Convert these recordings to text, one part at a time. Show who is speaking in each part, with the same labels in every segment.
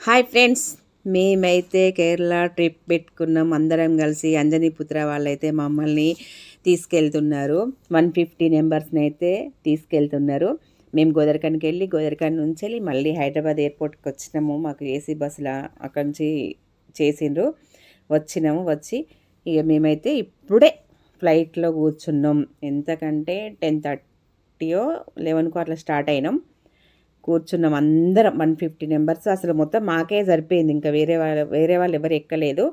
Speaker 1: Hi friends, మేమైతే Kerala trip పెట్టుకున్నాం. అందరం కలిసి అంజనీపుత్ర వాళ్ళైతే మమ్మల్ని తీసుకెళ్తున్నారు. 150 మెంబర్స్ని అయితే తీసుకెళ్తున్నారు. మేము గోదరకానికి వెళ్ళి గోదరకాని నుంచి వెళ్ళి మళ్ళీ హైదరాబాద్ ఎయిర్పోర్ట్కి వచ్చినాము. మాకు ఏసీ బస్సులో అక్కడి నుంచి చేసిండ్రు. వచ్చి ఇక మేమైతే ఇప్పుడే ఫ్లైట్లో కూర్చున్నాం. ఎంతకంటే 10:30 11 అట్లా స్టార్ట్ అయినాం. కూర్చున్నాం అందరం 150 మెంబర్స్. అసలు మొత్తం మాకే సరిపోయింది, ఇంకా వేరే వాళ్ళు ఎవరు ఎక్కలేదు.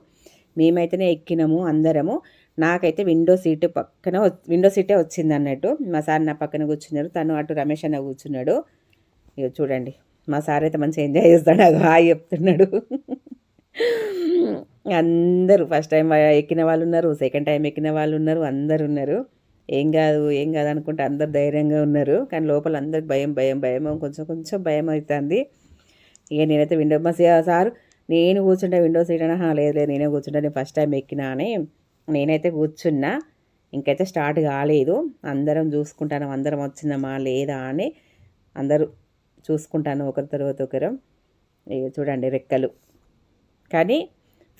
Speaker 1: మేమైతేనే ఎక్కినాము అందరము. నాకైతే విండో సీటే వచ్చింది అన్నట్టు. మా సార్ నా పక్కన కూర్చున్నారు, తను అటు రమేష్ అన్న కూర్చున్నాడు. ఇక చూడండి, మా సార్ అయితే మంచిగా ఎంజాయ్ చేస్తాడు, హాయ్ చెప్తున్నాడు. అందరూ ఫస్ట్ టైం ఎక్కిన వాళ్ళు ఉన్నారు, సెకండ్ టైం ఎక్కిన వాళ్ళు ఉన్నారు, అందరు ఉన్నారు. ఏం కాదు అనుకుంటే అందరు ధైర్యంగా ఉన్నారు. కానీ లోపల అందరికి భయం కొంచెం భయం అవుతుంది. ఇక నేనైతే సార్ నేను కూర్చుంటే విండో సీట్ అన్నా, లేదు నేనే కూర్చుంటా, నేను ఫస్ట్ టైం ఎక్కినా అని నేనైతే కూర్చున్నా. ఇంకైతే స్టార్ట్ కాలేదు. అందరం చూసుకుంటాను, అందరం వచ్చిందమ్మా లేదా అని అందరూ చూసుకుంటాను ఒకరి తర్వాత ఒకరు. చూడండి రెక్కలు. కానీ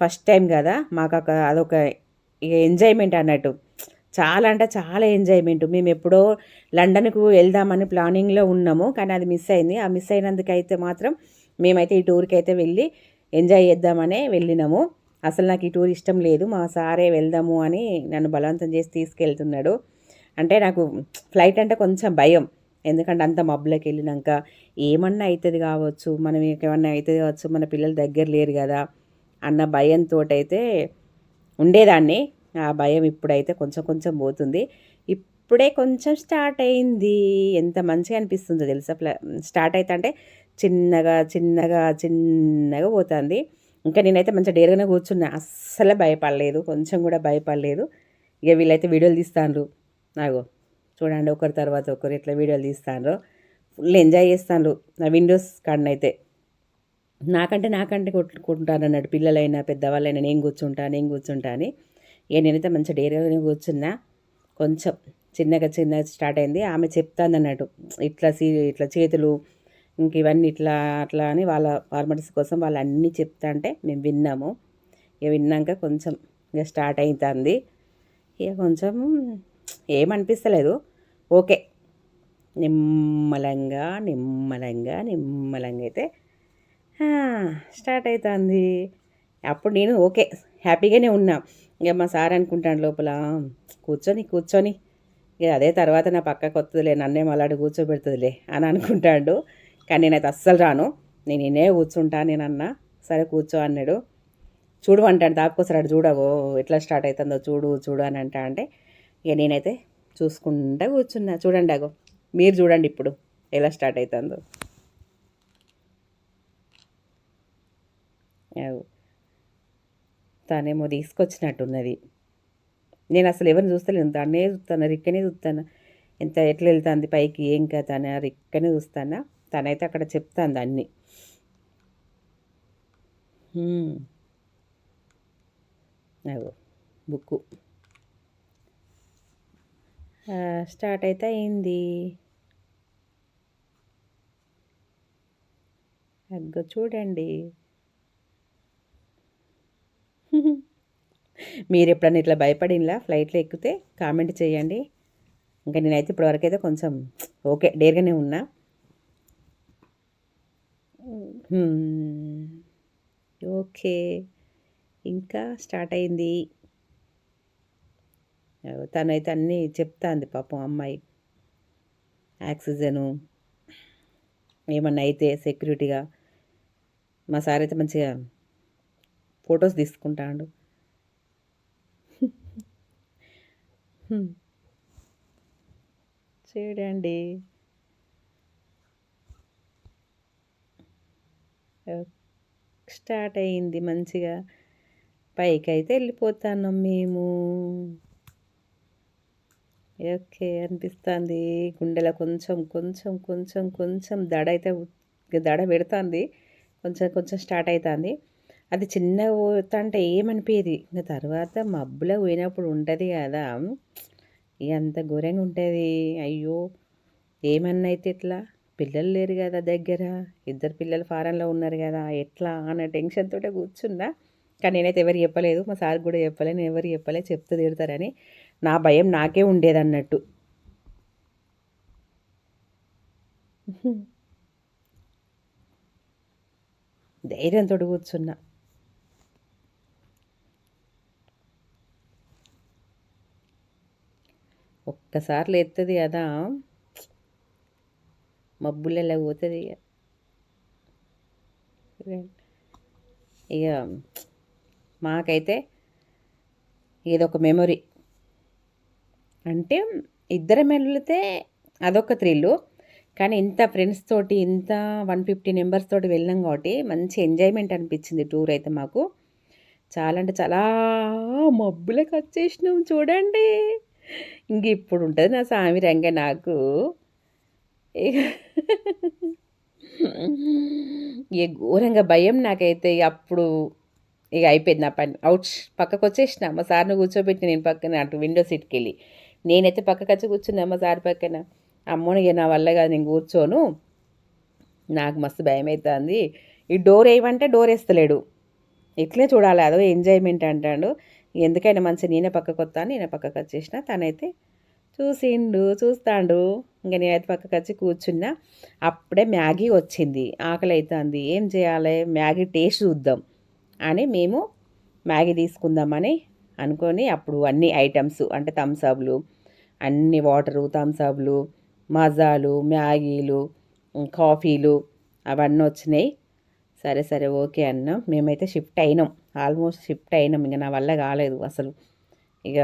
Speaker 1: ఫస్ట్ టైం కదా, మాకు అదొక ఇక ఎంజాయ్మెంట్ అన్నట్టు. చాలా అంటే చాలా ఎంజాయ్మెంట్. మేము ఎప్పుడో లండన్కు వెళ్దామని ప్లానింగ్లో ఉన్నాము, కానీ అది మిస్ అయింది. ఆ మిస్ అయినందుకైతే మాత్రం మేమైతే ఈ టూర్కి అయితే వెళ్ళి ఎంజాయ్ చేద్దామనే వెళ్ళినాము. అసలు నాకు ఈ టూర్ ఇష్టం లేదు, మా సారే వెళ్దాము అని నన్ను బలవంతం చేసి తీసుకెళ్తున్నాడు. అంటే నాకు ఫ్లైట్ అంటే కొంచెం భయం, ఎందుకంటే అంత మబ్బులోకి వెళ్ళినాక ఏమన్నా అవుతుంది కావచ్చు, మనం ఏమన్నా అవుతుంది కావచ్చు, మన పిల్లలు దగ్గర లేరు కదా అన్న భయంతో అయితే ఉండేదాన్ని. ఆ భయం ఇప్పుడైతే కొంచెం పోతుంది. ఇప్పుడే కొంచెం స్టార్ట్ అయింది. ఎంత మంచిగా అనిపిస్తుందో తెలుసా. స్టార్ట్ అయితే అంటే చిన్నగా పోతుంది. ఇంకా నేనైతే మంచిగా డేర్గానే కూర్చున్నా, అస్సలే భయపడలేదు, కొంచెం కూడా భయపడలేదు. ఇక వీళ్ళైతే వీడియోలు తీస్తాను, నాకు చూడండి ఒకరి తర్వాత ఒకరు ఇట్లా వీడియోలు తీస్తాను. ఫుల్ ఎంజాయ్ చేస్తాను నా విండోస్ కాడనైతే. నాకంటే కొట్టుకుంటాను అన్నట్టు, పిల్లలైనా పెద్దవాళ్ళైనా నేను కూర్చుంటా అని. ఇక నేనైతే మంచిగా డేర్గానే కూర్చున్నా. కొంచెం చిన్నగా స్టార్ట్ అయింది. ఆమె చెప్తాను అన్నట్టు, ఇట్లా చేతులు ఇంక ఇవన్నీ అట్లా అని వాళ్ళ ఫార్మాలిటీస్ కోసం వాళ్ళు అన్నీ చెప్తా అంటే మేము విన్నాము. ఇక విన్నాక కొంచెం ఇక స్టార్ట్ అవుతుంది. ఇక కొంచెం ఏమనిపిస్తలేదు, ఓకే. నిమ్మలంగా అయితే స్టార్ట్ అవుతుంది. అప్పుడు నేను ఓకే హ్యాపీగానే ఉన్నా. ఇక మా సార్ అనుకుంటాను లోపల, కూర్చొని ఇక అదే తర్వాత నా పక్కకు వస్తుందిలే, నన్నే మళ్ళీ కూర్చోబెడుతుందిలే అని అనుకుంటాడు. కానీ నేనైతే అస్సలు రాను, నేనే కూర్చుంటా నేను అన్నా. సరే కూర్చో అన్నాడు. చూడు అంటాడు, దాక్కోసారి చూడవో ఎట్లా స్టార్ట్ అవుతుందో చూడు అని అంటే ఇక నేనైతే చూసుకుంటా కూర్చున్నా. చూడండి అగో, మీరు చూడండి ఇప్పుడు ఎలా స్టార్ట్ అవుతుందో. తనేమో తీసుకొచ్చినట్టున్నది. నేను అసలు ఎవరిని చూస్తలేను, దాన్నే చూస్తాను, రిక్కనే చూస్తాను. ఎట్లా వెళ్తుంది పైకి ఏం కదా అని రిక్కనే చూస్తాను. తనైతే అక్కడ చెప్తాను అన్నీ. అగో బుక్కు స్టార్ట్ అయితే అయింది. అగ్గో చూడండి. మీరు ఎప్పుడన్నా ఇట్లా భయపడినలా ఫ్లైట్లో ఎక్కితే కామెంట్ చేయండి. ఇంకా నేనైతే ఇప్పటివరకు అయితే కొంచెం ఓకే డేర్గానే ఉన్నా. ఓకే, ఇంకా స్టార్ట్ అయింది. తనైతే అన్నీ చెప్తాంది పాపం అమ్మాయి. ఆక్సిజను ఏమన్నా అయితే సెక్యూరిటీగా. మా సార్ అయితే మంచిగా ఫొటోస్ తీసుకుంటాడు. చూడండి, స్టార్ట్ అయింది మంచిగా. పైకి అయితే వెళ్ళిపోతాను మేము. ఓకే అనిపిస్తుంది. గుండెలో కొంచెం దడ అయితే దడ పెడుతుంది. కొంచెం స్టార్ట్ అవుతుంది. అది చిన్నగా పోతుంటే ఏమనిపించేది, ఇంకా తర్వాత మబ్బులో పోయినప్పుడు ఉంటుంది కదా, ఇక అంత ఘోరంగా ఉంటుంది. అయ్యో ఏమన్నా అయితే ఇట్లా పిల్లలు లేరు కదా దగ్గర, ఇద్దరు పిల్లలు ఫారెన్లో ఉన్నారు కదా, ఎట్లా అన్న టెన్షన్ తోటే కూర్చున్నా. కానీ నేనైతే ఎవరికి చెప్పలేదు, మా సార్కి కూడా చెప్పలే, నేను ఎవరికి చెప్పలే, చెప్తే తిడతారని నా భయం నాకే ఉండేదన్నట్టు. ధైర్యంతో కూర్చున్నా. ఒక్కసారి ఎత్తది కదా, మబ్బులలో పోతుంది ఇక. ఇక మాకైతే ఇదొక మెమొరీ. అంటే ఇద్దరం వెళితే అదొక థ్రిల్లు, కానీ ఇంత ఫ్రెండ్స్ తోటి, ఇంత 150 మెంబర్స్ తోటి వెళ్ళాం కాబట్టి మంచి ఎంజాయ్మెంట్ అనిపించింది టూర్ అయితే మాకు. చాలా అంటే చాలా మబ్బులకు వచ్చేసినాం చూడండి. ఇంక ఇప్పుడు ఉంటుంది నా సామి రంగ నాకు. ఇక ఇక ఘోరంగా భయం నాకైతే. అప్పుడు ఇక అయిపోయింది నా పని, అవుట్స్ పక్కకు వచ్చేసిన. మా సార్ని కూర్చోబెట్టి నేను పక్కన అటు విండో సీట్కి వెళ్ళి, నేనైతే పక్కకు వచ్చి కూర్చున్నా మా సార్ పక్కన. అమ్మోని ఇక నా వల్ల కాదు, నేను కూర్చోను, నాకు మస్తు భయం అవుతుంది. ఈ డోర్ వేయమంటే డోర్ వేస్తలేడు, ఇట్లే చూడాలి, అదో ఎంజాయ్మెంట్ అంటాడు. ఎందుకైనా మంచి నేనే పక్కకు వస్తాను, నేనే పక్కకు వచ్చేసిన. తనైతే చూస్తాడు. ఇంకా నేనైతే పక్కకు వచ్చి కూర్చున్నా. అప్పుడే మ్యాగీ వచ్చింది, ఆకలి అవుతుంది, ఏం చేయాలి, మ్యాగీ టేస్ట్ చూద్దాం అని మేము మ్యాగీ తీసుకుందామని అనుకొని, అప్పుడు అన్ని ఐటమ్స్ అంటే థమ్సప్లు, అన్ని వాటరు, థమ్సప్లు, మజాలు, మ్యాగీలు, కాఫీలు అవన్నీ వచ్చినాయి. సరే సరే ఓకే అన్నాం. మేమైతే షిఫ్ట్ అయినాం, ఆల్మోస్ట్ షిఫ్ట్ అయినాం. ఇక నా వల్ల కాలేదు అసలు. ఇక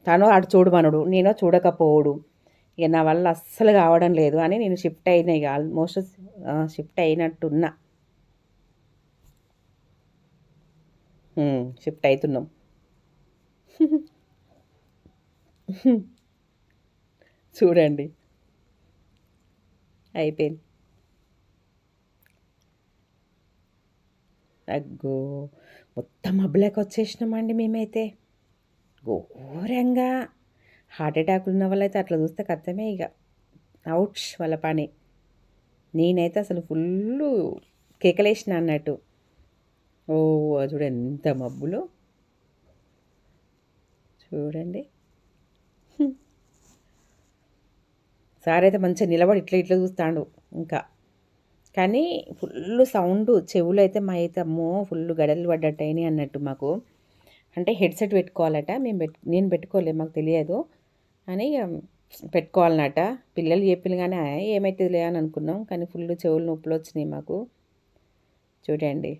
Speaker 1: తను అటు చూడమనుడు, నేను చూడకపోవడు, ఇక నా వల్ల అస్సలు కావడం లేదు అని నేను షిఫ్ట్ అయినా. ఇక ఆల్మోస్ట్ షిఫ్ట్ అయినట్టున్నా, షిఫ్ట్ అవుతున్నాం. చూడండి అయిపోయింది. అగ్గో మొత్తం మబ్బులకు వచ్చేసినామండి మేమైతే. ఘోరంగా హార్ట్ అటాక్లు ఉన్న వాళ్ళైతే అట్లా చూస్తే కష్టమే ఇక, అవుట్స్ వాళ్ళ పని. నేనైతే అసలు ఫుల్లు కేకలేసిన అన్నట్టు. ఓ చూడండి ఎంత మబ్బులు చూడండి. సార్ అయితే మంచిగా నిలబడి ఇట్లా ఇట్లా చూస్తాడు ఇంకా. కానీ ఫుల్ సౌండ్ చెవులు అయితే మా అయితే అమ్మో ఫుల్ గడలు పడ్డట్టు అయినాయి అన్నట్టు మాకు. అంటే హెడ్సెట్ పెట్టుకోవాలట, నేను పెట్టుకోలే, మాకు తెలియదు అని పెట్టుకోవాలన్నట. పిల్లలు చెప్పిన కానీ ఏమవుతుందిలే అని అనుకున్నాం, కానీ ఫుల్ చెవులు నొప్పులు వచ్చినాయి మాకు. చూడండి,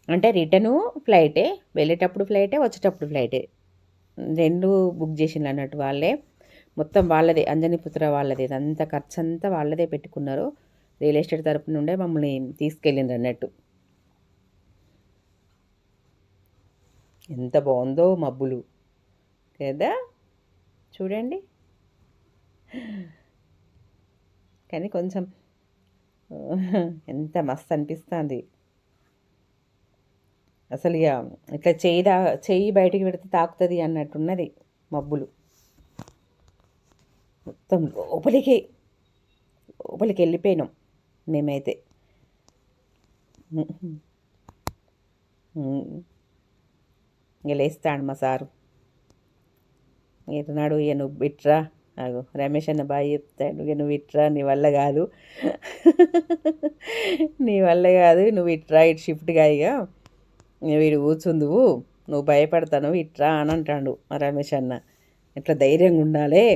Speaker 1: అంటే రిటర్ను ఫ్లైటే, వెళ్ళేటప్పుడు ఫ్లైటే, వచ్చేటప్పుడు ఫ్లైటే, రెండు బుక్ చేసిండ్రు అన్నట్టు వాళ్ళే. మొత్తం వాళ్ళదే, అంజనీపుత్ర వాళ్ళదే, అంతా ఖర్చు అంతా వాళ్ళదే పెట్టుకున్నారు. రియల్ ఎస్టేట్ తరపు నుండే మమ్మల్ని తీసుకెళ్ళిండ్రు అన్నట్టు. ఎంత బాగుందో మబ్బులు కదా చూడండి. కానీ కొంచెం ఎంత మస్తు అనిపిస్తుంది అసలు. ఇక ఇట్లా చెయ్యి బయటికి పెడితే తాకుతుంది అన్నట్టున్నది మబ్బులు. మొత్తం లోపలికి వెళ్ళిపోయినాం మేమైతే. ఇక లేస్తాడు మా సారు, ఎటున్నాడు, ఇక నువ్వు ఇట్రా, అగో రమేష్ అన్న బాగా చెప్తాడు, ఇక నువ్వు ఇట్రా, నీ వల్ల కాదు, నీ వల్ల కాదు, నువ్వు ఇట్రా, ఇటు షిఫ్ట్గా, ఇక వీడు కూర్చుందువు, నువ్వు భయపడతాను, ఇట్రా అని అంటాడు మా రమేష్ అన్న. ఇట్లా ధైర్యంగా ఉండాలి,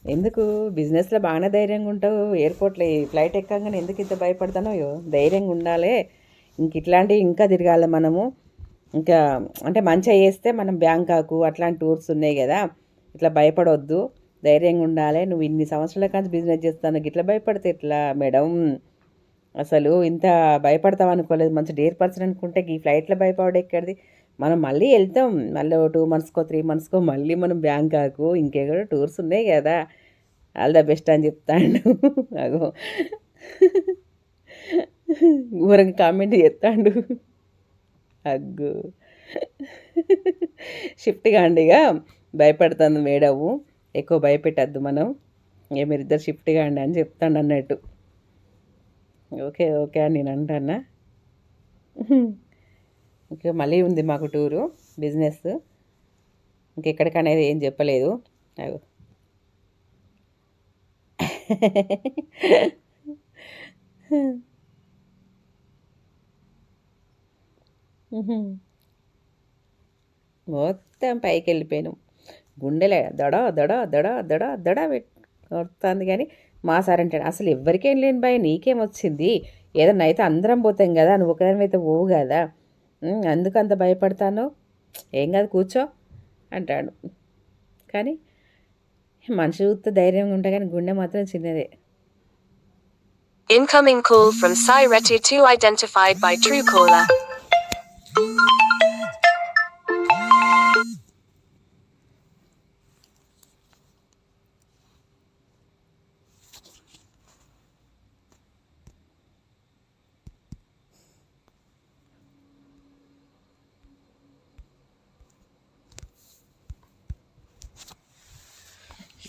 Speaker 1: ఎందుకు బిజినెస్లో బాగానే ధైర్యంగా ఉంటావు, ఎయిర్పోర్ట్లో ఫ్లైట్ ఎక్కగానే ఎందుకు ఇంత భయపడతానో, ధైర్యంగా ఉండాలి, ఇంక ఇట్లాంటివి ఇంకా తిరగాలి మనము. ఇంకా అంటే మంచిగా చేస్తే మనం బ్యాంకాకు అట్లాంటి టూర్స్ ఉన్నాయి కదా, ఇట్లా భయపడవద్దు, ధైర్యంగా ఉండాలి, నువ్వు ఇన్ని సంవత్సరాల కానీ బిజినెస్ చేస్తాను, ఇట్లా భయపడితే ఎట్లా మేడం, అసలు ఇంత భయపడతాం అనుకోలేదు, మంచి డేర్ పర్సన్ అనుకుంటే ఈ ఫ్లైట్లో భయపడే ఎక్కడిది, మనం మళ్ళీ వెళ్తాం, మళ్ళీ 2 మంత్స్కో 3 మంత్స్కో మళ్ళీ మనం బ్యాంకాకు ఇంకెక్కడ టూర్స్ ఉన్నాయి కదా, ఆల్ ద బెస్ట్ అని చెప్తాడు. అగో ఘోరంగా కామెంట్ చేస్తాడు. అగ్గు షిఫ్ట్ కాండిగా, భయపడుతుంది మేడము, ఎక్కువ భయపెట్టద్దు మనం, ఇక మీరిద్దరు షిఫ్ట్ కాండి అని చెప్తాడు అన్నట్టు. ఓకే ఓకే అని నేను అంటానా. ఓకే, మళ్ళీ ఉంది మాకు టూరు బిజినెస్. ఇంకెక్కడికనేది ఏం చెప్పలేదు. అగో. మొత్తం పైకి వెళ్ళిపోయాను. గుండెలే దడ దడ దడ దడ దడ కొడుతుంది. కానీ మా సార్ అంటాడు, అసలు ఎవరికేం లేని భయం నీకేం వచ్చింది, ఏదన్నా అయితే అందరం పోతాం కదా, నువ్వు ఒకదానివైతే పోవు కదా, అందుకు అంత భయపడతాను, ఏం కాదు కూర్చో అంటాడు. కానీ మనిషి చూస్తే ధైర్యంగా ఉంటా, కానీ గుండె మాత్రం చిన్నదే.
Speaker 2: Incoming call from Sireti 2 identified by Truecaller.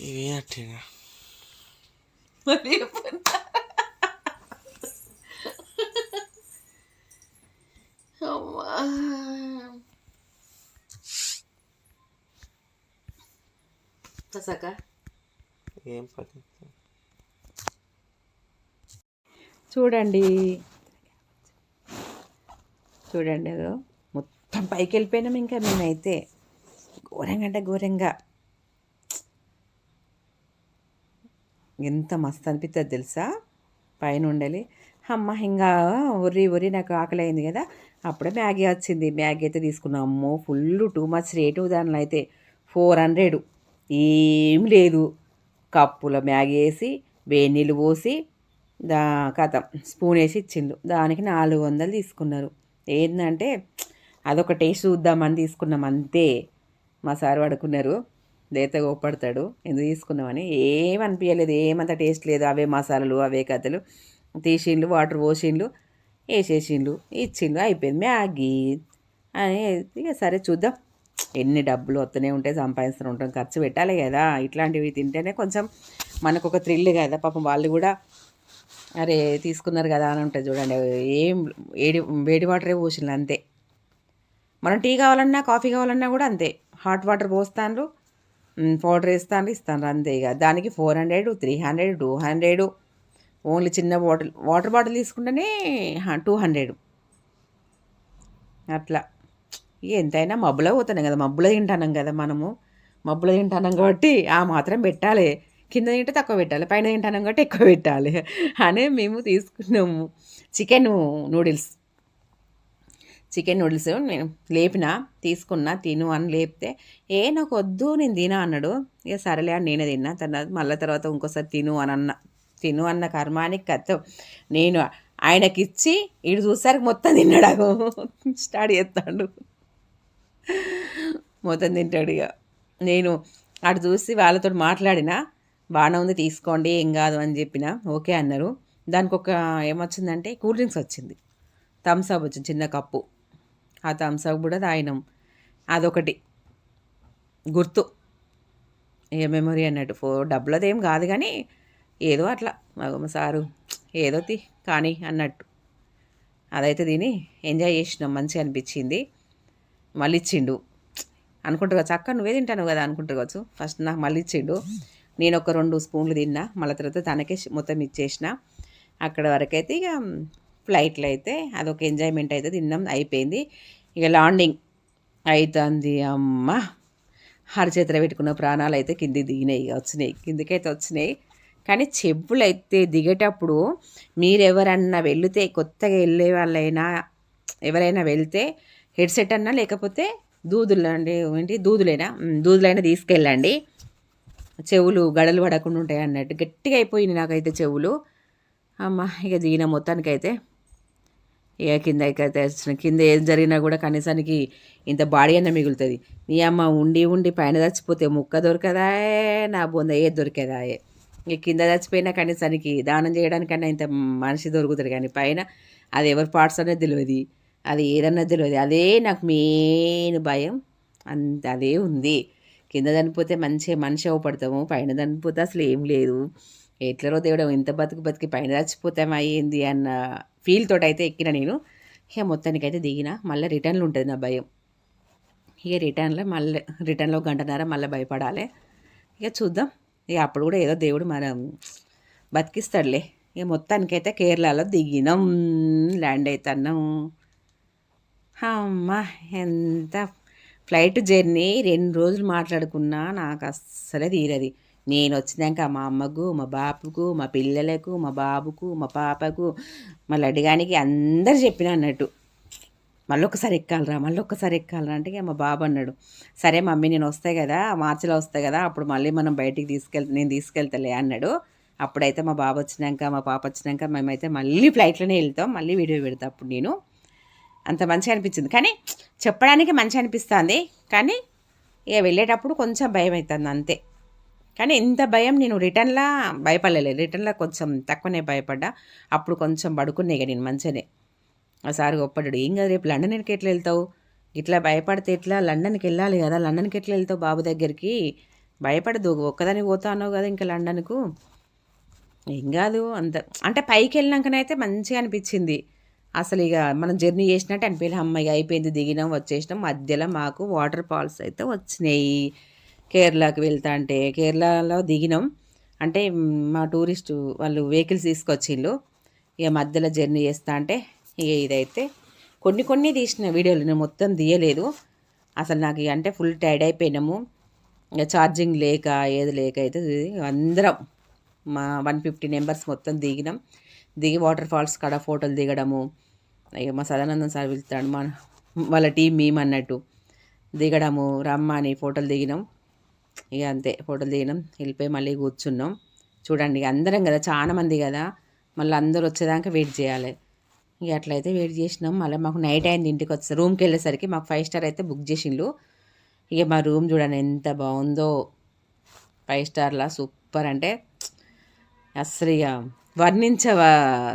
Speaker 3: ఇవేంటిగా ఏం పని
Speaker 1: చూడండి చూడండి, అదో మొత్తం పైకి వెళ్ళిపోయినాం. ఇంకా మేమైతే ఘోరంగా అంటే ఘోరంగా ఎంత మస్తు అనిపిస్తుంది తెలుసా పైన ఉండాలి. అమ్మ ఇంకా ఒర్రి నాకు ఆకలి అయింది కదా, అప్పుడే మ్యాగీ వచ్చింది. మ్యాగీ అయితే తీసుకున్నాం. అమ్మో ఫుల్ టూ మచ్ రేటు, దానిలో అయితే 400. ఏం లేదు, కప్పులో మ్యాగీ వేసి వేడి నీళ్ళు పోసి కథం స్పూన్ వేసి ఇచ్చిండు. దానికి 400 తీసుకున్నారు. ఏంటంటే అదొక టేస్ట్ చూద్దామని తీసుకున్నాం అంతే. మా సార్ పడుకున్నారు, లేత కోపడతాడు ఎందుకు తీసుకున్నామని. ఏమనిపించలేదు, ఏమంత టేస్ట్ లేదు. అవే మసాలాలు అవే కథలు. తీసిండ్లు, వాటర్ పోసిండ్లు, వేసేసిండ్లు, ఇచ్చిండ్లు, అయిపోయింది మ్యాగీ అని. ఇక సరే చూద్దాం, ఎన్ని డబ్బులు వస్తూనే ఉంటాయి, సంపాదిస్తూనే ఉంటాం, ఖర్చు పెట్టాలి కదా. ఇట్లాంటివి తింటేనే కొంచెం మనకు ఒక థ్రిల్ కదా. పాపం వాళ్ళు కూడా అరే తీసుకున్నారు కదా అని ఉంటుంది చూడండి. ఏం వేడి వాటరే పోసిండ్రు అంతే. మనం టీ కావాలన్నా కాఫీ కావాలన్నా కూడా అంతే, హాట్ వాటర్ పోస్తాను, పౌడర్ వేస్తాను, ఇస్తాను అంతే. ఇక దానికి 400, 300, 200. ఓన్లీ చిన్న వాటర్ బాటిల్ తీసుకుంటేనే 200. అట్లా ఎంతైనా మబ్బులో పోతున్నాం కదా, మబ్బులో తింటున్నాం కదా మనము. మబ్బులో తింటున్నాం కాబట్టి ఆ మాత్రం పెట్టాలి. కింద తింటే తక్కువ పెట్టాలి, పైన తింటున్నాం కాబట్టి ఎక్కువ పెట్టాలి అని మేము తీసుకున్నాము. చికెన్ నూడిల్స్ నేను లేపిన, తీసుకున్నా, తిను అని లేపితే నాకు వద్దు నేను తినా అన్నాడు. ఇక సరేలే అని నేనే తిన్నా. తర్వాత ఇంకోసారి తిను అన్న కర్మానికి కథ. నేను ఆయనకిచ్చి ఇటు చూసరికి మొత్తం తిన్నాడు, స్టార్ట్ చేస్తాడు, మొత్తం తింటాడు. ఇక నేను అటు చూసి వాళ్ళతో మాట్లాడినా, బాగానే ఉంది తీసుకోండి ఏం కాదు అని చెప్పిన. ఓకే అన్నారు. దానికి ఒక ఏమొచ్చిందంటే కూల్ డ్రింక్స్ వచ్చింది, థమ్స్ అప్ వచ్చింది చిన్న కప్పు. ఆ థమ్స్ అప్ కూడా తాగినాం. అదొకటి గుర్తు, ఏ మెమొరీ అన్నట్టు. డబ్బులది ఏం కాదు కానీ ఏదో అట్లా మా సారు ఏదో కానీ అన్నట్టు అదైతే తిని ఎంజాయ్ చేసినాం, మంచిగా అనిపించింది. మళ్ళీ ఇచ్చిండు అనుకుంటారు కావచ్చు, అక్క నువ్వే తింటాను కదా అనుకుంటారు కావచ్చు. ఫస్ట్ నాకు మళ్ళీ ఇచ్చిండు. నేను ఒక 2 స్పూన్లు తిన్నా, మళ్ళీ తర్వాత తనకే మొత్తం ఇచ్చేసిన. అక్కడ వరకైతే ఇక ఫ్లైట్లో అయితే అదొక ఎంజాయ్మెంట్ అయితే తిన్నాం, అయిపోయింది. ఇక ల్యాండింగ్ అవుతుంది. అమ్మ అరచేతిలో పెట్టుకున్న ప్రాణాలు అయితే కిందికి దిగినాయి, కిందికైతే వచ్చినాయి. కానీ చెప్పులు అయితే దిగేటప్పుడు మీరెవరన్నా వెళితే, కొత్తగా వెళ్ళే వాళ్ళైనా ఎవరైనా వెళ్తే హెడ్సెట్ అన్నా లేకపోతే దూదులైనా తీసుకెళ్ళండి. చెవులు గడలు పడకుండా ఉంటాయి అన్నట్టు. గట్టిగా అయిపోయింది నాకైతే చెవులు. అమ్మ ఇక దిగిన మొత్తానికైతే ఇక కిందకైతే వచ్చిన. కింద ఏం జరిగినా కూడా కనీసానికి ఇంత బాడీ అన్న మిగులుతుంది. నీ అమ్మ ఉండి పైన చచ్చిపోతే ముక్క దొరకదాయే, నా బొంద ఏది దొరికేదాయే. ఇక కింద చచ్చిపోయినా కనీసానికి దానం చేయడానికన్నా ఇంత మనిషి దొరుకుతాడు, కానీ పైన అది ఎవరి పార్ట్స్ అనేది తెలియదు, అది ఏదన్నా తెలియదు. అదే నాకు మెయిన్ భయం, అదే ఉంది. కింద చనిపోతే మంచిగా మనిషి అవపడతాము, పైన చనిపోతే అసలు ఏం లేదు. ఎట్లరో దేవుడు ఇంత బతికి పైన చచ్చిపోతామా ఏంది అన్న ఫీల్ తోటి అయితే ఎక్కిన నేను. ఇక మొత్తానికైతే దిగిన. మళ్ళీ రిటర్న్లో ఉంటుంది నా భయం. ఇక రిటర్న్లో గంటన్నర మళ్ళీ భయపడాలి. ఇక చూద్దాం. ఇక అప్పుడు కూడా ఏదో దేవుడు మనం బతికిస్తాడులే. ఇక మొత్తానికైతే కేరళలో దిగినాం, ల్యాండ్ అవుతున్నాం. అమ్మా ఎంత ఫ్లైట్ జర్నీ 2 రోజులు మాట్లాడుకున్నా నాకు అస్సలే తీరది. నేను వచ్చినాక మా అమ్మకు, మా బాపుకు, మా పిల్లలకు, మా బాబుకు, మా పాపకు, మా లడ్డుగానికి అందరు చెప్పిన అన్నట్టు మళ్ళొక్కసారి ఎక్కాలరా అంటే ఇక మా బాబు అన్నాడు, సరే మమ్మీ నేను వస్తాయి కదా, మార్చిలో వస్తాయి కదా, అప్పుడు మళ్ళీ మనం బయటికి నేను తీసుకెళ్తలే అన్నాడు. అప్పుడైతే మా బాబు వచ్చినాక మా పాప వచ్చినాక మేమైతే మళ్ళీ ఫ్లైట్లోనే వెళ్తాం, మళ్ళీ వీడియో పెడతా. అప్పుడు నేను అంత మంచిగా అనిపించింది, కానీ చెప్పడానికి మంచిగా అనిపిస్తుంది, కానీ ఇక వెళ్ళేటప్పుడు కొంచెం భయం అవుతుంది అంతే. కానీ ఇంత భయం నేను రిటర్న్లా భయపడలేదు. రిటర్న్లో కొంచెం తక్కువనే భయపడ్డా. అప్పుడు కొంచెం పడుకునే ఇక నేను మంచిగానే. ఆ సార్ గొప్పడాడు, ఏం కదా రేపు లండన్కి ఎట్లా వెళ్తావు, ఇట్లా భయపడితే ఎట్లా, లండన్కి వెళ్ళాలి కదా, లండన్కి ఎట్లా వెళ్తావు బాబు దగ్గరికి, భయపడదు, ఒక్కదానికి పోతా అన్నావు కదా ఇంకా లండన్కు, ఏం కాదు అంత. అంటే పైకి వెళ్ళినాకనైతే మంచిగా అనిపించింది. అసలు ఇక మనం జర్నీ చేసినట్టు అనిపించలేదు. అమ్మాయి అయిపోయింది, దిగినాం, వచ్చేసినాం. మధ్యలో మాకు వాటర్ ఫాల్స్ అయితే వచ్చినాయి. కేరళకి వెళ్తా అంటే కేరళలో దిగినాం. అంటే మా టూరిస్టు వాళ్ళు వెహికల్స్ తీసుకొచ్చిళ్ళు. ఇక మధ్యలో జర్నీ చేస్తా అంటే ఇక ఇదైతే కొన్ని తీసిన వీడియోలు, నేను మొత్తం తీయలేదు. అసలు నాకు అంటే ఫుల్ టైర్డ్ అయిపోయినాము. ఇక ఛార్జింగ్ లేక ఏది లేక అయితే అందరం మా 150 మెంబర్స్ మొత్తం దిగి వాటర్ ఫాల్స్ కాడ ఫోటోలు దిగడము. ఇక మా సదానందం సార్ వెళ్తాడు, వాళ్ళ టీం మేమన్నట్టు దిగడము, రమ్మని ఫోటోలు దిగినాం. ఇక అంతే, ఫోటోలు దిగినాం, వెళ్ళిపోయి మళ్ళీ కూర్చున్నాం. చూడండి అందరం కదా, చాలా మంది కదా, మళ్ళీ అందరూ వచ్చేదాకా వెయిట్ చేయాలి. ఇక అట్లయితే వెయిట్ చేసినాం. మళ్ళీ మాకు నైట్ అయింది, ఇంటికి వచ్చేసరికి రూమ్కి వెళ్ళేసరికి మాకు 5 స్టార్ అయితే బుక్ చేసిండ్రు. ఇక మా రూమ్ చూడండి ఎంత బాగుందో, 5 స్టార్లా సూపర్, అంటే అస్సలు ఇక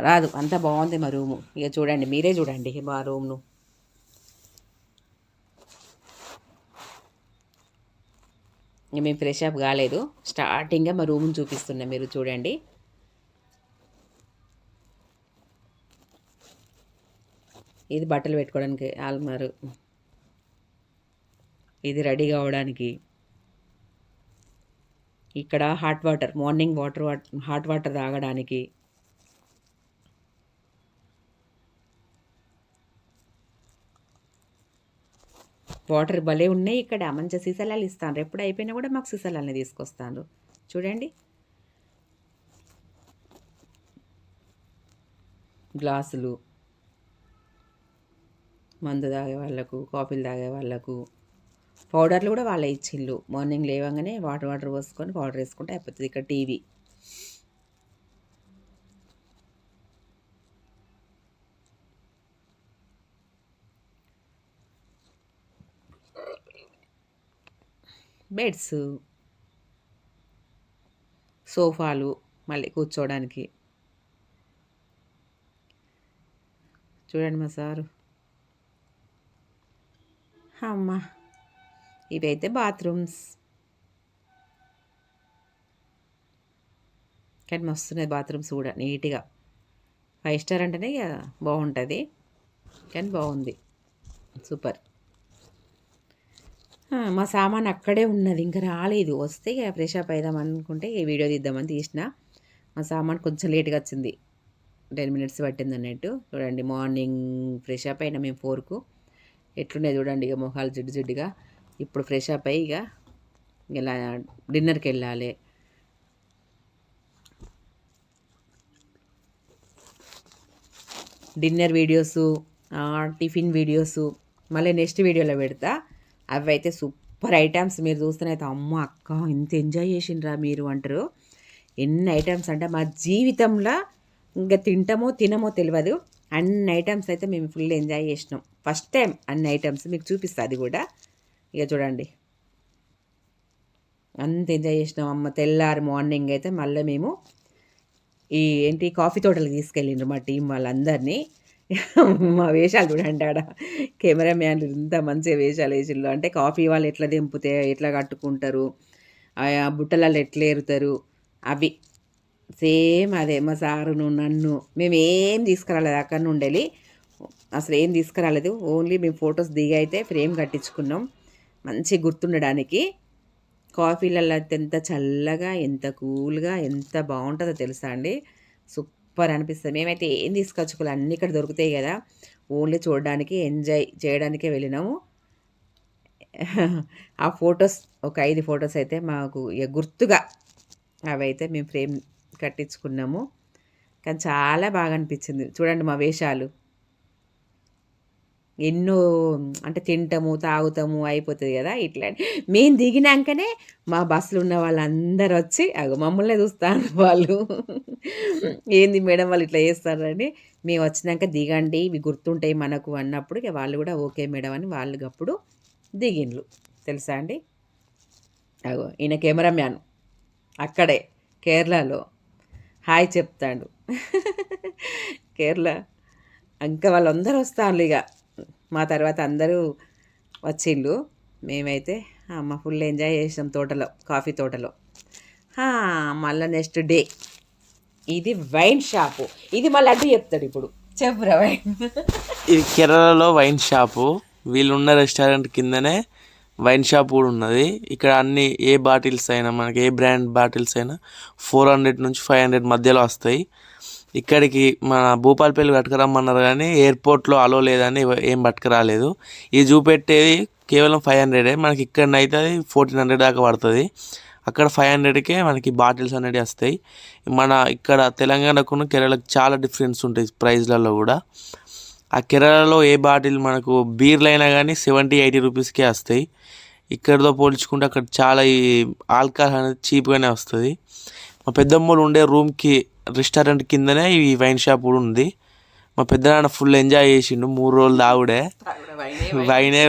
Speaker 1: రాదు, అంత బాగుంది మా రూము. ఇక చూడండి, మీరే చూడండి మా రూమ్ను. ఇక మేము ఫ్రెష్ అప్ కాలేదు, స్టార్టింగ్గా మా రూమ్ని చూపిస్తున్నాం, మీరు చూడండి. ఇది బట్టలు పెట్టుకోవడానికి ఆల్మారు, ఇది రెడీ కావడానికి. ఇక్కడ hot water, morning hot water తాగడానికి. వాటర్ భలే ఉన్నాయి ఇక్కడ, మంచిగా సీసాలు ఇస్తాను. ఎప్పుడు అయిపోయినా కూడా మాకు సీసాలన్నీ తీసుకొస్తాను. చూడండి, గ్లాసులు, మందు తాగే వాళ్ళకు, కాఫీలు తాగే వాళ్ళకు. పౌడర్లు కూడా వాళ్ళే ఇచ్చిళ్ళు. మార్నింగ్ లేవగానే వాటర్ పోసుకొని పౌడర్ వేసుకుంటే అయిపోతుంది. ఇక్కడ టీవీ, బెడ్స్, సోఫాలు మళ్ళీ కూర్చోవడానికి. చూడండి మా సారు. అమ్మా, ఇవైతే బాత్రూమ్స్, కానీ మస్తున్నాయి బాత్రూమ్స్ కూడా నీట్గా. 5 స్టార్ అంటేనే ఇక బాగుంటుంది, కానీ బాగుంది, సూపర్. మా సామాన్ అక్కడే ఉన్నది, ఇంకా రాలేదు. వస్తే ఇక ఫ్రెష్ అప్ అయిదాం అనుకుంటే ఈ వీడియో తీద్దామని తీసిన. మా సామాన్ కొంచెం లేట్గా వచ్చింది, 10 మినిట్స్ పట్టింది అన్నట్టు. చూడండి, మార్నింగ్ ఫ్రెష్ అప్ అయినా మేము 4కు. ఎట్లున్నాయి చూడండి, ఇక మొహాలు జిడ్డుగా. ఇప్పుడు ఫ్రెష్ అప్ అయ్యి ఇక ఇలా డిన్నర్కి వెళ్ళాలి. డిన్నర్ వీడియోసు, టిఫిన్ వీడియోసు మళ్ళీ నెక్స్ట్ వీడియోలో పెడతా. అవి అయితే సూపర్ ఐటమ్స్, మీరు చూస్తేనైతే అమ్మ అక్క ఇంత ఎంజాయ్ చేసిండ్రా మీరు అంటారు. ఎన్ని ఐటమ్స్ అంటే మా జీవితంలో ఇంకా తినమో తెలియదు, అన్ని ఐటమ్స్ అయితే మేము ఫుల్ ఎంజాయ్ చేసినాం. ఫస్ట్ టైం అన్ని ఐటమ్స్ మీకు చూపిస్తా, అది కూడా. ఇక చూడండి, అంత ఎంజాయ్ చేసినాం. అమ్మ తెల్లారి మార్నింగ్ అయితే మళ్ళీ మేము కాఫీ తోటలకు తీసుకెళ్ళిండ్రు మా టీం వాళ్ళందరినీ. మా వేషాలు చూడండి, ఆడ కెమెరామ్యాన్లు ఇంత మంచిగా వేషాలు వేసిళ్ళు. అంటే కాఫీ వాళ్ళు ఎట్లా దింపితే ఎట్లా కట్టుకుంటారు, బుట్టలలో ఎట్లా ఏరుతారు, అవి సేమ్ అదే మా సారును నన్ను మేము ఏం తీసుకురాలేదు అక్కడ నుండి అసలు ఏం తీసుకురాలేదు. ఓన్లీ మేము ఫొటోస్ దిగి అయితే ఫ్రేమ్ కట్టించుకున్నాం మంచి గుర్తుండడానికి. కాఫీలలో ఎంత చల్లగా ఎంత కూల్గా ఎంత బాగుంటుందో తెలుసా అండి. సూపర్ అనిపిస్తుంది. మేమైతే ఏం తీసుకొచ్చుకోవాలి, అన్నీ ఇక్కడ దొరుకుతాయి కదా, ఓన్లీ చూడడానికి ఎంజాయ్ చేయడానికే వెళ్ళినాము. ఆ ఫొటోస్ ఒక 5 ఫొటోస్ అయితే మాకు ఇక గుర్తుగా అవి అయితే మేము ఫ్రేమ్ కట్టించుకున్నాము. కానీ చాలా బాగా అనిపించింది. చూడండి మా వేషాలు ఎన్నో అంటే తింటాము తాగుతాము అయిపోతుంది కదా. ఇట్లా మేము దిగినాకనే మా బస్సులో ఉన్న వాళ్ళందరూ వచ్చి మమ్మల్ని చూస్తాను వాళ్ళు. ఏంది మేడం వాళ్ళు ఇట్లా చేస్తారని. మేము వచ్చినాక దిగండి ఇవి గుర్తుంటాయి మనకు అన్నప్పుడు ఇక వాళ్ళు కూడా ఓకే మేడం అని వాళ్ళు అప్పుడు దిగిండ్లు తెలుసా అండి. ఈయన కెమెరామ్యాన్ అక్కడే కేరళలో హాయ్ చెప్తాడు. కేరళ ఇంకా వాళ్ళందరూ వస్తారు ఇక మా తర్వాత అందరూ వచ్చిళ్ళు. మేమైతే అమ్మ ఫుల్ ఎంజాయ్ చేసాం తోటలో, కాఫీ తోటలో. మళ్ళీ నెక్స్ట్ డే ఇది వైన్ షాపు. ఇది మళ్ళీ అడ్డు చెప్తాడు ఇప్పుడు. చెప్పురా వైన్.
Speaker 3: ఇది కేరళలో వైన్ షాపు. వీళ్ళున్న రెస్టారెంట్ కిందనే వైన్ షాప్ కూడా ఉన్నది. ఇక్కడ అన్ని ఏ బాటిల్స్ అయినా మనకి ఏ బ్రాండ్ బాటిల్స్ అయినా 400 నుంచి 500 మధ్యలో వస్తాయి. ఇక్కడికి మన భూపాలపల్లి పట్టుకురమ్మన్నారు కానీ ఎయిర్పోర్ట్లో అలో లేదని ఏం పట్టుకురాలేదు. ఇది చూపెట్టేది కేవలం 500. మనకి ఇక్కడనైతే అది 1400 దాకా పడుతుంది. అక్కడ 500కే మనకి బాటిల్స్ అనేవి వస్తాయి. మన ఇక్కడ తెలంగాణకు కేరళకు చాలా డిఫరెన్స్ ఉంటాయి ప్రైస్లలో కూడా. ఆ కేరళలో ఏ బాటిల్ మనకు బీర్లు అయినా కానీ 70-80 రూపీస్కే వస్తాయి. ఇక్కడతో పోల్చుకుంటే అక్కడ చాలా ఈ ఆల్కహాల్ అనేది చీప్గానే వస్తుంది. మా పెద్దమ్మలు ఉండే రూమ్కి రెస్టారెంట్ కిందనే ఈ వైన్ షాప్ కూడా ఉంది. మా పెద్దనాన్న ఫుల్ ఎంజాయ్ చేసిండు. 3 రోజులు తాగుడే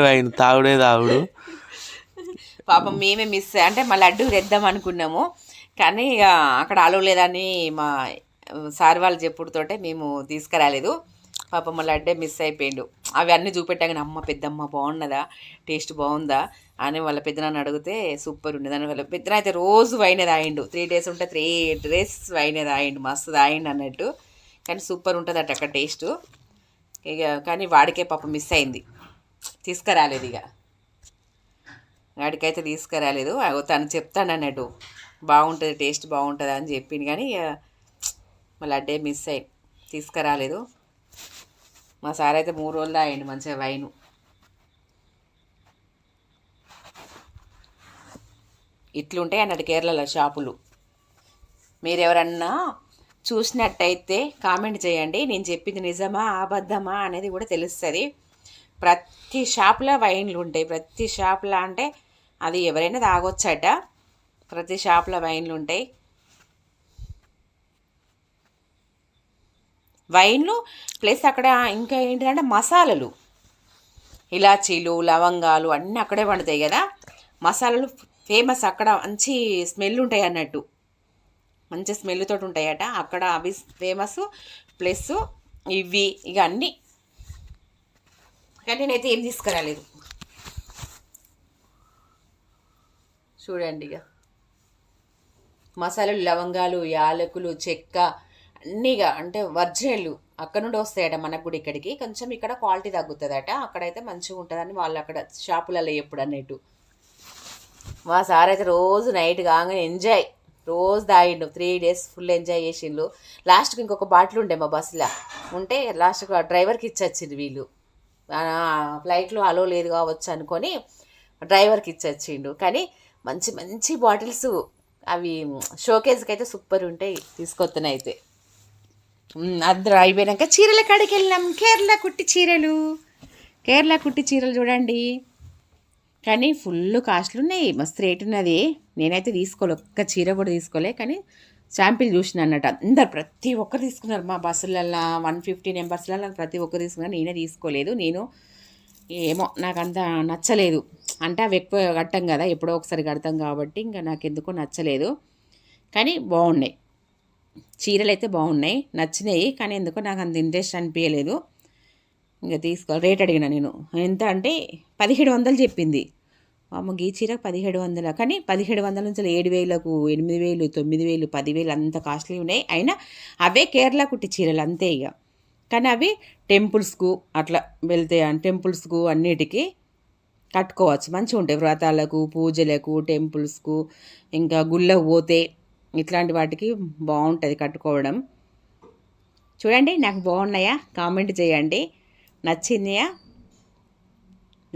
Speaker 3: వైన్ తాగుడు.
Speaker 1: పాపం మేమే మిస్ అంటే మా లడ్డు తెద్దాం అనుకున్నాము కానీ ఇక అక్కడ అలవలేదని మా సార్ వాళ్ళు చెప్పుడుతోటే మేము తీసుకురాలేదు. పాపం మళ్ళీ అడ్డే మిస్ అయిపోయిండు. అవి అన్నీ చూపెట్టాక అమ్మ పెద్దమ్మ బాగున్నదా, టేస్ట్ బాగుందా అని వాళ్ళ పెద్దనాన్న అడిగితే సూపర్ ఉండేది అని. వాళ్ళ పెద్దన అయితే రోజు వైనే తాగిండు. 3 days ఉంటే 3 days వైనే తాగిండు. మస్తు తాగిండు అన్నట్టు. కానీ సూపర్ ఉంటుంది అట అక్కడ టేస్ట్. ఇక కానీ వాడికే పాపం మిస్ అయింది, తీసుకురాలేదు. ఇక వాడికైతే తీసుకురాలేదు. తను చెప్తాను అన్నట్టు బాగుంటుంది టేస్ట్ బాగుంటుంది అని చెప్పింది కానీ ఇక మళ్ళీ అడ్డే మిస్ అయ్యి తీసుకురాలేదు. మా సార్ అయితే 3 రోజులు తాగిండు మంచిగా వైను. ఇట్లుంటాయి అన్నట్టు కేరళలో షాపులు. మీరెవరన్నా చూసినట్టయితే కామెంట్ చేయండి. నేను చెప్పింది నిజమా అబద్ధమా అనేది కూడా తెలుస్తుంది. ప్రతి షాపులో వైన్లు ఉంటాయి. ప్రతి షాపులో అంటే అది ఎవరైనా తాగొచ్చట. ప్రతి షాపులో వైన్లు ఉంటాయి. వైన్లు ప్లస్ అక్కడ ఇంకా ఏంటంటే మసాలాలు, ఇలాచీలు లవంగాలు అన్నీ అక్కడే పండుతాయి కదా. మసాలాలు ఫేమస్ అక్కడ. మంచి స్మెల్ ఉంటాయి అన్నట్టు, మంచి స్మెల్ తోటి ఉంటాయట అక్కడ. అవి ఫేమస్. ప్లస్ ఇవి ఇక అన్నీ. కానీ నేనైతే ఏం తీసుకురాలేదు. చూడండి ఇక మసాలాలు లవంగాలు యాలకులు చెక్క అన్నీగా అంటే ఒరిజినల్ అక్కడ నుండి వస్తాయట మనకు కూడా. ఇక్కడికి కొంచెం ఇక్కడ క్వాలిటీ తగ్గుతుందట. అక్కడైతే మంచిగా ఉంటుందని వాళ్ళు అక్కడ షాపులలో ఎప్పుడు అన్నట్టు. మా సార్ అయితే రోజు నైట్ కాగానే ఎంజాయ్ రోజు తాగిండు. 3 days ఫుల్ ఎంజాయ్ చేసిండు. లాస్ట్కి ఇంకొక బాటిల్ ఉండే మా బస్సులో ఉంటే లాస్ట్కి డ్రైవర్కి ఇచ్చొచ్చిండు. వీళ్ళు ఫ్లైట్లో అలో లేదు కావచ్చు అనుకొని డ్రైవర్కి ఇచ్చొచ్చిండు. కానీ మంచి మంచి బాటిల్స్ అవి షోకేస్కి అయితే సూపర్ ఉంటాయి. తీసుకొస్తున్నాయి అయితే. అందరూ అయిపోయాక చీరల కాడికి వెళ్ళినాం. కేరళ కుట్టి చీరలు చూడండి. కానీ ఫుల్ కాస్ట్లు ఉన్నాయి, మస్తు రేట్ ఉన్నది. నేనైతే తీసుకోలే, ఒక్క చీర కూడా తీసుకోలే. కానీ శాంపిల్ చూసిన అన్నట్టు అందరు ప్రతి ఒక్కరు తీసుకున్నారు. మా బస్సులలో 150 నెంబర్స్లలో ప్రతి ఒక్కరు తీసుకున్నారు. నేనే తీసుకోలేదు. నేను ఏమో నాకు అంత నచ్చలేదు. అంటే అవి ఎక్కువ కట్టం కదా, ఎప్పుడో ఒకసారి కడతాం కాబట్టి ఇంకా నాకు ఎందుకో నచ్చలేదు. కానీ బాగున్నాయి చీరలు అయితే బాగున్నాయి, నచ్చినాయి. కానీ ఎందుకో నాకు అంత ఇంట్రెస్ట్ అనిపించలేదు. ఇంకా రేట్ అడిగిన నేను ఎంత అంటే 1700 చెప్పింది. అమ్మ ఈ చీర 1700, కానీ 1700 నుంచి 7,000కు 8,000 9,000 10,000 అంత కాస్ట్లీ ఉన్నాయి. అయినా అవే కేరళ కుట్టి చీరలు అంతే ఇక. కానీ అవి టెంపుల్స్కు అట్లా వెళ్తే టెంపుల్స్కు అన్నిటికీ కట్టుకోవచ్చు, మంచిగా ఉంటాయి. వ్రతాలకు, పూజలకు, టెంపుల్స్కు, ఇంకా గుళ్ళకు పోతే ఇట్లాంటి వాటికి బాగుంటుంది కట్టుకోవడం. చూడండి నాకు బాగున్నాయా? కామెంట్ చేయండి. నచ్చిందా?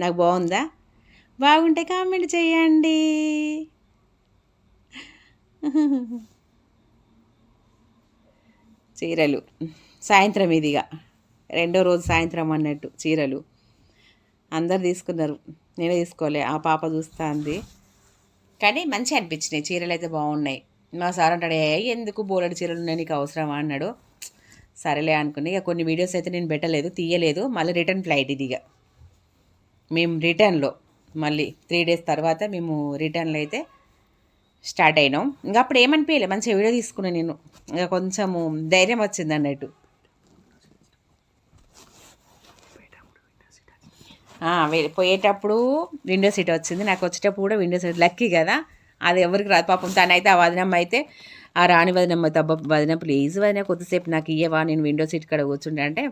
Speaker 1: నాకు బాగుందా? బాగుంటే కామెంట్ చేయండి. చీరలు సాయంత్రం, ఇదిగా రెండో రోజు సాయంత్రం అన్నట్టు చీరలు అందరు తీసుకున్నారు, నేనే తీసుకోలే. ఆ పాప చూస్తుంది. కానీ మంచిగా అనిపించినాయి చీరలు, అయితే బాగున్నాయి. మా సార్ అంటాడు, ఎందుకు బోలెడు చీరలు ఉన్నాయి నీకు అవసరమా అన్నాడు. సరేలే అనుకుని ఇక కొన్ని వీడియోస్ అయితే నేను పెట్టలేదు, తీయలేదు. మళ్ళీ రిటర్న్ ఫ్లైట్ ఇది. ఇక మేము రిటర్న్లో మళ్ళీ 3 days తర్వాత మేము రిటర్న్లో అయితే స్టార్ట్ అయినాం. ఇంకా అప్పుడు ఏమనిపించలే, మంచిగా వీడియో తీసుకున్నాను నేను. ఇంకా కొంచెము ధైర్యం వచ్చింది అన్నట్టు. పోయేటప్పుడు విండో సీట్ వచ్చింది, నాకు వచ్చేటప్పుడు కూడా విండో సీట్. లక్కీ కదా, అది ఎవరికి రాదు పాపం. తనైతే ఆ వదినమ్మ అయితే, ఆ రాణి వదినమ్మ అయితే, అబ్బా వదిన ప్లీజ్ వదిన కొద్దిసేపు నాకు ఇయ్యవా, నేను విండో సీట్ ఇక్కడ కూర్చుంటే అంటే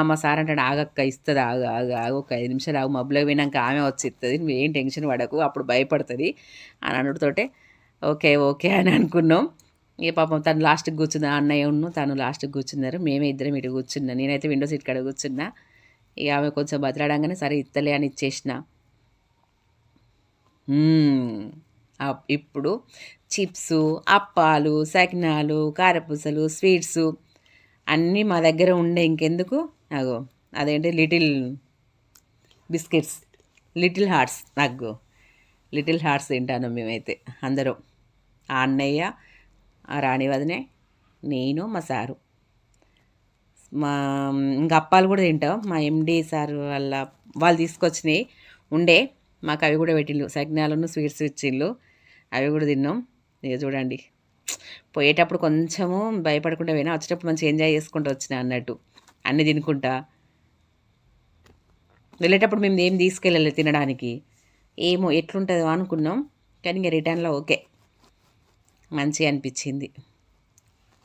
Speaker 1: మా సార్ అంటాడు, ఆగక్క ఇస్తుంది, ఆగు ఒక 5 నిమిషాలు ఆగు, మబ్బులో పోయినాక ఆమె వచ్చి ఇస్తుంది, నువ్వేం టెన్షన్ పడకు, అప్పుడు భయపడుతుంది అని అనుడితోటే ఓకే అని అనుకున్నాం. ఇక పాపం తను లాస్ట్కి కూర్చుంది, అన్నయ్య తను లాస్ట్కి కూర్చున్నారు. మేమే ఇద్దరం ఇటు కూర్చున్నా, నేనైతే విండో సీట్ కాడ కూర్చున్నా. ఇక ఆమె కొంచెం బతిలాడంగానే సరే ఇత్తలే అని ఇచ్చేసిన. ఇప్పుడు చిప్స్, అప్పాలు, సకినాలు, కారపూసలు, స్వీట్స్ అన్నీ మా దగ్గర ఉండే. ఇంకెందుకు నాకు అదేంటి లిటిల్ బిస్కెట్స్, లిటిల్ హార్ట్స్, నాకు లిటిల్ హార్ట్స్ తింటాను మేమైతే అందరం. ఆ అన్నయ్య, ఆ రాణి వదినే, నేను, మా సారు. ఇంకా అప్పాలు కూడా తింటాం. మా ఎండి సార్ వాళ్ళు తీసుకొచ్చినాయి ఉండే, మాకు అవి కూడా పెట్టిళ్ళు, సకినాలను స్వీట్స్ ఇచ్చిళ్ళు, అవి కూడా తిన్నాం. ఇక చూడండి, పోయేటప్పుడు కొంచెము భయపడకుండా పోయినా, వచ్చేటప్పుడు మంచిగా ఎంజాయ్ చేసుకుంటూ వచ్చినా అన్నట్టు, అన్నీ తినుకుంటా. వెళ్ళేటప్పుడు మేము ఏం తీసుకెళ్ళలేదు తినడానికి, ఏమో ఎట్లుంటుందో అనుకున్నాం. కానీ ఇంకా రిటర్న్లో ఓకే, మంచిగా అనిపించింది,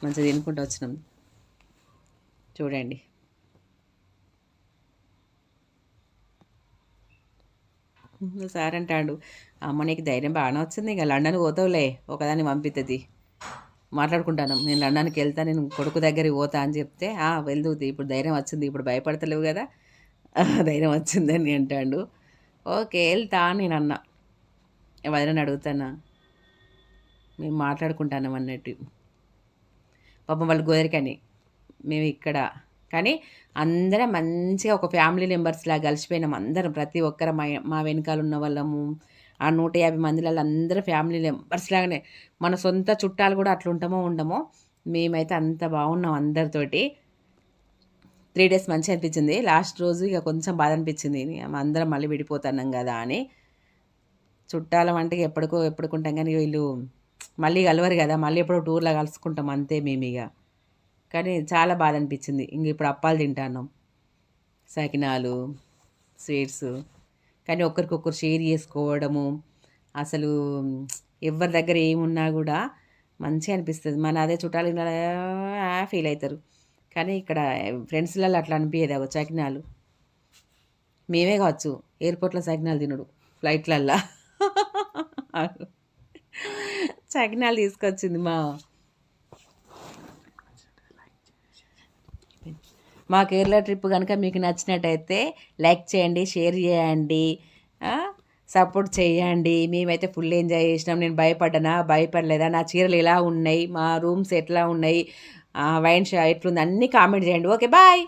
Speaker 1: మంచిగా తినుకుంటూ వచ్చినాం. చూడండి సార్ అంటాడు, అమ్మ నీకు ధైర్యం బాగానే వచ్చింది, ఇక లండన్ పోతావులే, ఒకదాన్ని పంపిస్తుంది. మాట్లాడుకుంటాను, నేను లండన్కి వెళ్తా, నేను కొడుకు దగ్గరికి పోతా అని చెప్తే, వెళ్తుంది, ఇప్పుడు ధైర్యం వచ్చింది, ఇప్పుడు భయపడతలేవు కదా, ధైర్యం వచ్చిందని అంటాడు. ఓకే వెళ్తా నేను అన్నా. వదిన అడుగుతానా, మేము మాట్లాడుకుంటాను అన్నట్టు. పాపం వాళ్ళు గోదరికని, మేము ఇక్కడ. కానీ అందరం మంచిగా ఒక ఫ్యామిలీ మెంబర్స్లా కలిసిపోయినాం అందరం, ప్రతి ఒక్కరు మా వెనకాల ఉన్న వాళ్ళము, ఆ 150 మందిలో అందరూ ఫ్యామిలీ మెంబర్స్ లాగానే. మన సొంత చుట్టాలు కూడా అట్లా ఉంటామో ఉండమో, మేమైతే అంత బాగున్నాం అందరితోటి. 3 days మంచిగా అనిపించింది. లాస్ట్ రోజు ఇక కొంచెం బాధ అనిపించింది, అందరం మళ్ళీ విడిపోతున్నాం కదా అని. చుట్టాలం అంటే ఎప్పుడుకుంటాం, కానీ వీళ్ళు మళ్ళీ కలవరు కదా, మళ్ళీ ఎప్పుడో టూర్లో కలుసుకుంటాం అంతే మేము ఇక. కానీ చాలా బాధ అనిపించింది. ఇంక ఇప్పుడు అప్పాలు తింటాను, సకినాలు, స్వీట్స్. కానీ ఒకరికొకరు షేర్ చేసుకోవడము, అసలు ఎవరి దగ్గర ఏమున్నా కూడా మంచిగా అనిపిస్తుంది. మన అదే చుట్టాలు ఫీల్ అవుతారు, కానీ ఇక్కడ ఫ్రెండ్స్లలో అట్లా అనిపించేది. సకినాలు మేమే కావచ్చు ఎయిర్పోర్ట్లో సకినాలు తినడు, ఫ్లైట్లల్లో సకినాలు తీసుకొచ్చింది మా కేరళ ట్రిప్ కనుక మీకు నచ్చినట్టయితే లైక్ చేయండి, షేర్ చేయండి, సపోర్ట్ చేయండి. మేమైతే ఫుల్ ఎంజాయ్ చేసినాం. నేను భయపడలేదా, నా చీరలు ఎలా ఉన్నాయి, మా రూమ్స్ ఎట్లా ఉన్నాయి, వైన్ షా ఎట్లుంది అన్నీ కామెంట్ చేయండి. Okay bye.